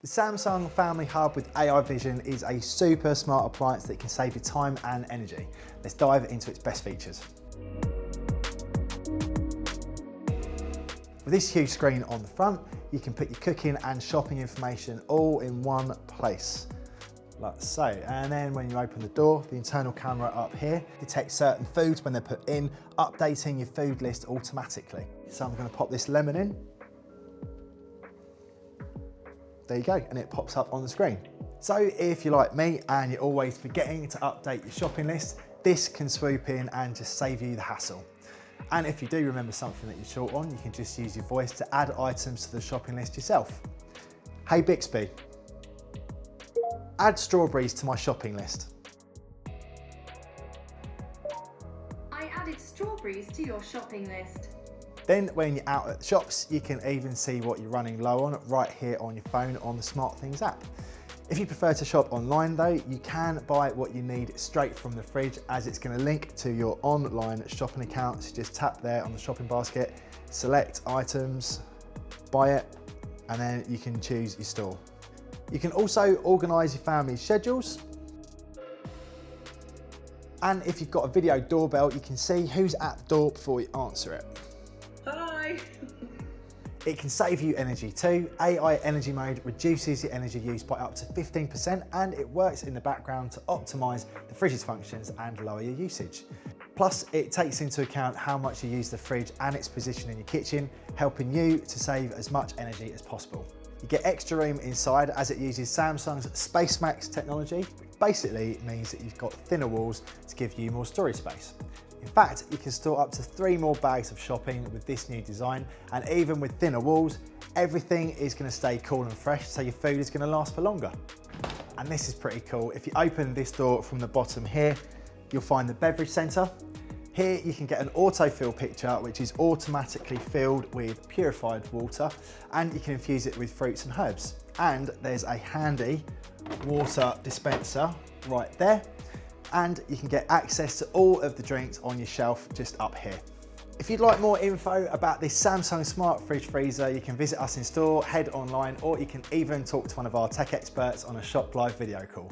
Samsung Family Hub with AI Vision is a super smart appliance that can save you time and energy. Let's dive into its best features. With this huge screen on the front, you can put your cooking and shopping information all in one place, like so. And then when you open the door, the internal camera up here detects certain foods when they're put in, updating your food list automatically. So I'm going to pop this lemon in. There you go, and it pops up on the screen. So if you're like me and you're always forgetting to update your shopping list, this can swoop in and just save you the hassle. And if you do remember something that you're short on, you can just use your voice to add items to the shopping list yourself. Hey Bixby, add strawberries to my shopping list. I added strawberries to your shopping list. Then when you're out at the shops, you can even see what you're running low on right here on your phone on the SmartThings app. If you prefer to shop online though, you can buy what you need straight from the fridge, as it's going to link to your online shopping account. So just tap there on the shopping basket, select items, buy it, and then you can choose your store. You can also organise your family's schedules. And if you've got a video doorbell, you can see who's at the door before you answer it. Hi! It can save you energy too. AI Energy Mode reduces your energy use by up to 15%, and it works in the background to optimise the fridge's functions and lower your usage. Plus, it takes into account how much you use the fridge and its position in your kitchen, helping you to save as much energy as possible. You get extra room inside as it uses Samsung's SpaceMax technology, which basically means that you've got thinner walls to give you more storage space. In fact, you can store up to 3 more bags of shopping with this new design, and even with thinner walls, everything is going to stay cool and fresh, so your food is going to last for longer. And this is pretty cool. If you open this door from the bottom here, you'll find the beverage centre. Here you can get an autofill pitcher, which is automatically filled with purified water, and you can infuse it with fruits and herbs. And there's a handy water dispenser right there, and you can get access to all of the drinks on your shelf just up here. If you'd like more info about this Samsung Smart Fridge Freezer, you can visit us in store, head online, or you can even talk to one of our tech experts on a Shop Live video call.